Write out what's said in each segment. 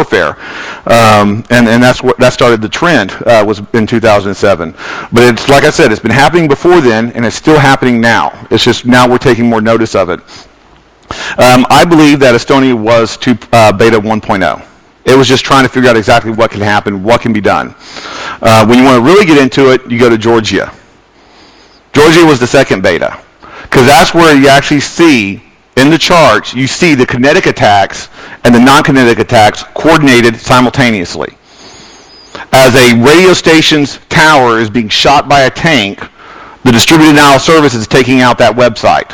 warfare, and that started the trend, was in 2007. But it's like I said, it's been happening before then, and it's still happening now. It's just now we're taking more notice of it. I believe that Estonia was to beta 1.0. It was just trying to figure out exactly what can happen, what can be done. When you want to really get into it, you go to Georgia. Georgia was the second beta, because that's where you actually see in the charts, you see the kinetic attacks and the non-kinetic attacks coordinated simultaneously. As a radio station's tower is being shot by a tank, the distributed denial of service is taking out that website.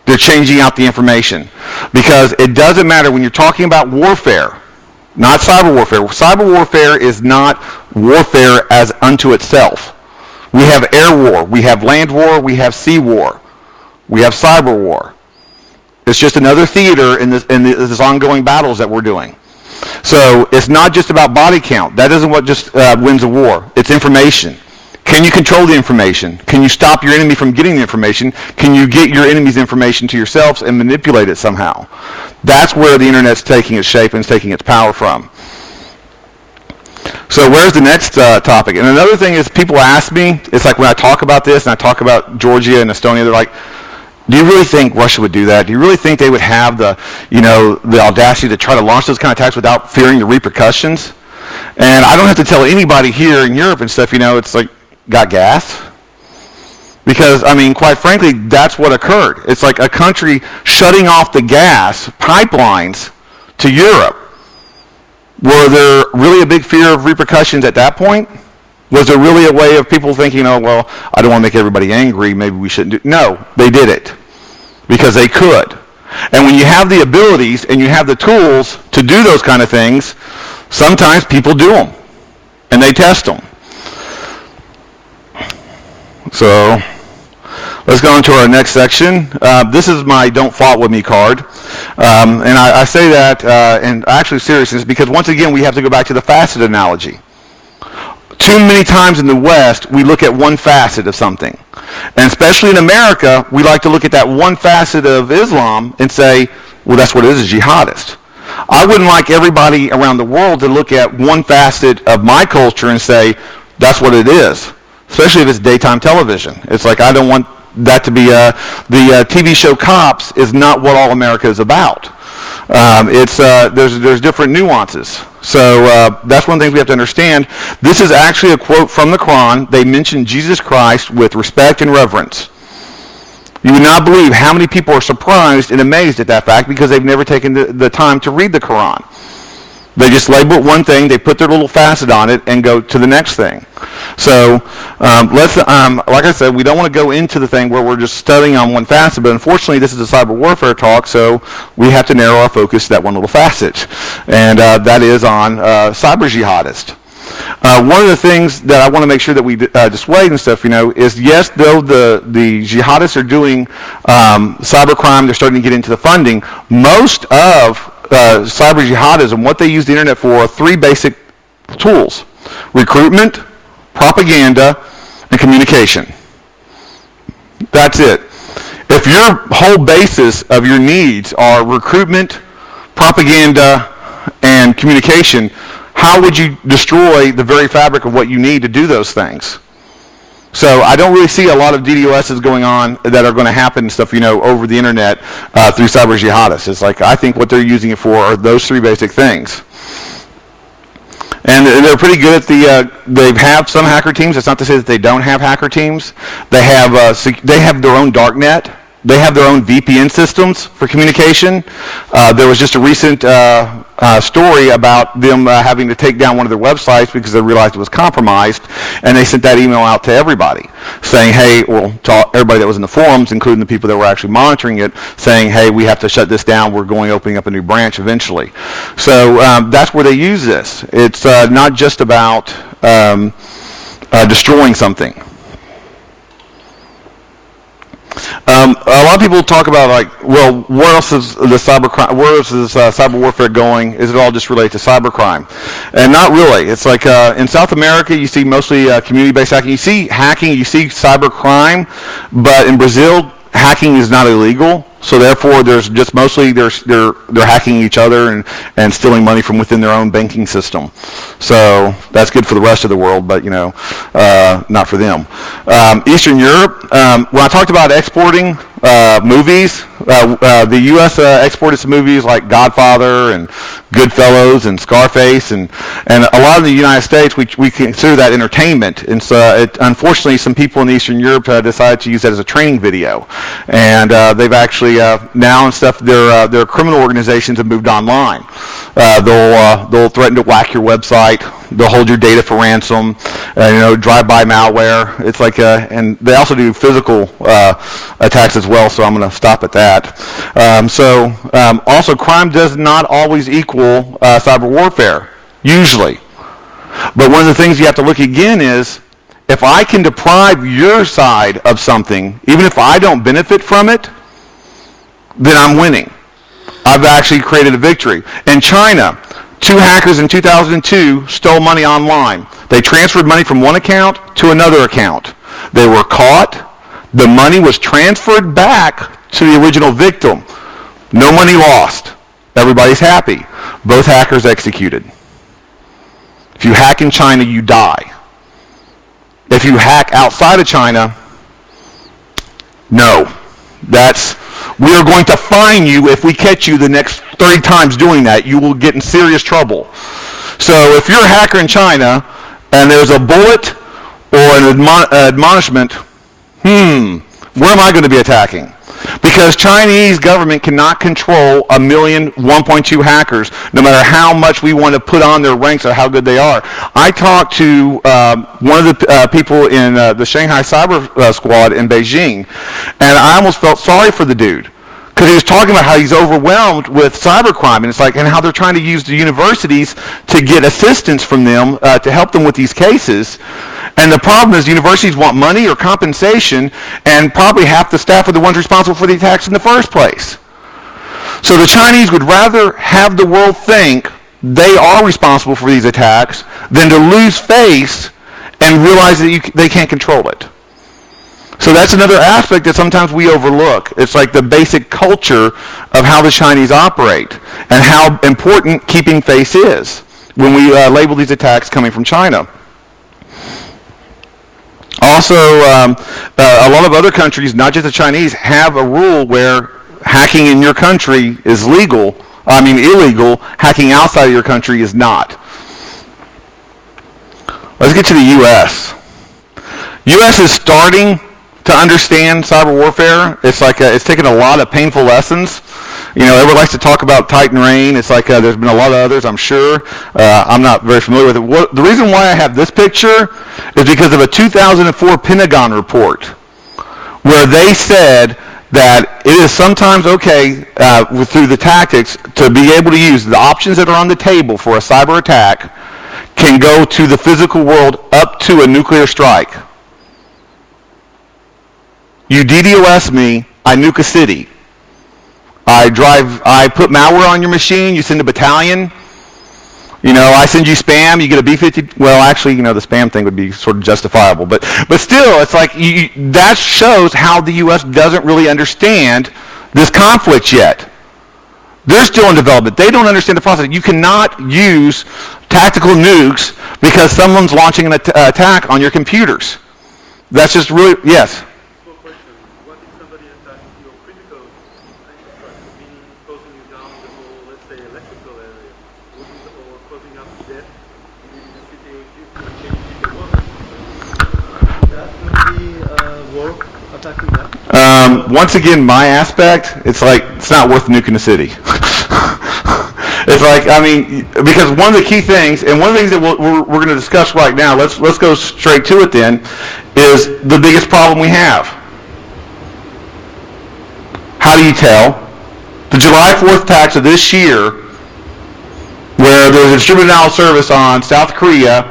They're changing out the information, because it doesn't matter when you're talking about warfare, not cyber warfare. Cyber warfare is not warfare as unto itself. We have air war, we have land war, we have sea war, we have cyber war. It's just another theater in this ongoing battles that we're doing. So it's not just about body count. That isn't what just wins a war. It's information. Can you control the information? Can you stop your enemy from getting the information? Can you get your enemy's information to yourselves and manipulate it somehow? That's where the internet's taking its shape and it's taking its power from. So where's the next topic? And another thing is, people ask me, it's like when I talk about this and I talk about Georgia and Estonia, they're like, do you really think Russia would do that? Do you really think they would have the audacity to try to launch those kind of attacks without fearing the repercussions? And I don't have to tell anybody here in Europe and stuff, it's like, got gas? Because, I mean, quite frankly, that's what occurred. It's like a country shutting off the gas pipelines to Europe. Were there really a big fear of repercussions at that point? Was there really a way of people thinking, oh, well, I don't want to make everybody angry, maybe we shouldn't do? No, they did it because they could. And when you have the abilities and you have the tools to do those kind of things, sometimes people do them and they test them. So let's go on to our next section. This is my don't fault with me card. And I say that in actually seriousness because, once again, we have to go back to the facet analogy. Too many times in the West, we look at one facet of something. And especially in America, we like to look at that one facet of Islam and say, well, that's what it is, a jihadist. I wouldn't like everybody around the world to look at one facet of my culture and say, that's what it is. Especially if it's daytime television. It's like, I don't want that to be the TV show Cops is not what all America is about. There's different nuances. So that's one of the things we have to understand. This is actually a quote from the Quran. They mention Jesus Christ with respect and reverence. You would not believe how many people are surprised and amazed at that fact because they've never taken the time to read the Quran. They just label it one thing, they put their little facet on it, and go to the next thing. So like I said, we don't want to go into the thing where we're just studying on one facet, but unfortunately this is a cyber warfare talk, so we have to narrow our focus to that one little facet, and that is on cyber jihadist. One of the things that I want to make sure that we display and stuff, is yes, though the jihadists are doing cybercrime, they're starting to get into the funding, most of cyber jihadism, what they use the internet for are three basic tools: recruitment, propaganda, and communication. That's it. If your whole basis of your needs are recruitment, propaganda, and communication, how would you destroy the very fabric of what you need to do those things? So I don't really see a lot of DDoSs going on that are going to happen and stuff, over the internet through cyber jihadists. It's like, I think what they're using it for are those three basic things. And they're pretty good at they have some hacker teams. It's not to say that they don't have hacker teams. They have their own darknet. They have their own VPN systems for communication. There was just a recent story about them having to take down one of their websites because they realized it was compromised, and they sent that email out to everybody saying, hey, well, to everybody that was in the forums, including the people that were actually monitoring it, saying, hey, we have to shut this down. We're opening up a new branch eventually. So that's where they use this. It's not just about destroying something. A lot of people talk about, like, well, where else is cyber warfare going? Is it all just related to cybercrime? And not really. It's like in South America, you see mostly community-based hacking. You see cybercrime, but in Brazil, hacking is not illegal. So therefore, there's just mostly they're hacking each other and stealing money from within their own banking system. So that's good for the rest of the world, but not for them. Eastern Europe. When I talked about exporting movies, the U.S. exported some movies like Godfather and Goodfellas and Scarface, and a lot of the United States we consider that entertainment. And so unfortunately, some people in Eastern Europe decided to use that as a training video, and they've actually now and stuff their criminal organizations have moved online. They'll threaten to whack your website. They'll hold your data for ransom. Drive-by malware. It's like and they also do physical attacks as well. So I'm going to stop at that. Also, crime does not always equal cyber warfare. Usually, but one of the things you have to look again is if I can deprive your side of something, even if I don't benefit from it, then I'm winning. I've actually created a victory. In China, 2 hackers in 2002 stole money online. They transferred money from one account to another account. They were caught. The money was transferred back to the original victim. No money lost. Everybody's happy. Both hackers executed. If you hack in China, you die. If you hack outside of China, no. We are going to fine you if we catch you the next 30 times doing that. You will get in serious trouble. So if you're a hacker in China and there's a bullet or an admonishment, where am I going to be attacking? Because Chinese government cannot control 1.2 hackers, no matter how much we want to put on their ranks or how good they are. I talked to one of the people in the Shanghai Cyber Squad in Beijing, and I almost felt sorry for the dude. Because he was talking about how he's overwhelmed with cybercrime, and it's like, and how they're trying to use the universities to get assistance from them to help them with these cases. And the problem is universities want money or compensation, and probably half the staff are the ones responsible for the attacks in the first place. So the Chinese would rather have the world think they are responsible for these attacks than to lose face and realize that they can't control it. So that's another aspect that sometimes we overlook. It's like the basic culture of how the Chinese operate and how important keeping face is when we label these attacks coming from China. Also, a lot of other countries, not just the Chinese, have a rule where hacking in your country is illegal. Hacking outside of your country is not. Let's get to the U.S. U.S. is starting to understand cyber warfare. It's like it's taken a lot of painful lessons. Everyone likes to talk about Titan Rain. It's like there's been a lot of others, I'm sure. I'm not very familiar with it. The reason why I have this picture is because of a 2004 Pentagon report where they said that it is sometimes okay through the tactics to be able to use the options that are on the table for a cyber attack can go to the physical world up to a nuclear strike. You DDoS me, I nuke a city. I put malware on your machine, you send a battalion. I send you spam, you get a B-50. Well, actually, the spam thing would be sort of justifiable. But still, it's like that shows how the U.S. doesn't really understand this conflict yet. They're still in development. They don't understand the process. You cannot use tactical nukes because someone's launching an attack on your computers. That's just really, yes. Once again, my aspect, it's like, it's not worth nuking the city. It's like, because one of the key things, and one of the things that we're going to discuss right now, let's go straight to it then, is the biggest problem we have. How do you tell? The July 4th attacks of this year, where there was a distributed denial of service on South Korea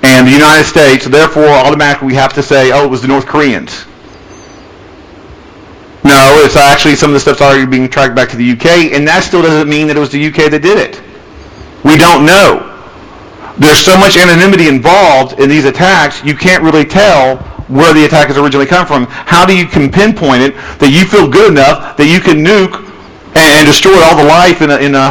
and the United States, therefore automatically we have to say, oh, it was the North Koreans. No, it's actually some of the stuff's already being tracked back to the UK, and that still doesn't mean that it was the UK that did it. We don't know. There's so much anonymity involved in these attacks, you can't really tell where the attack has originally come from, how do you can pinpoint it that you feel good enough that you can nuke and destroy all the life in a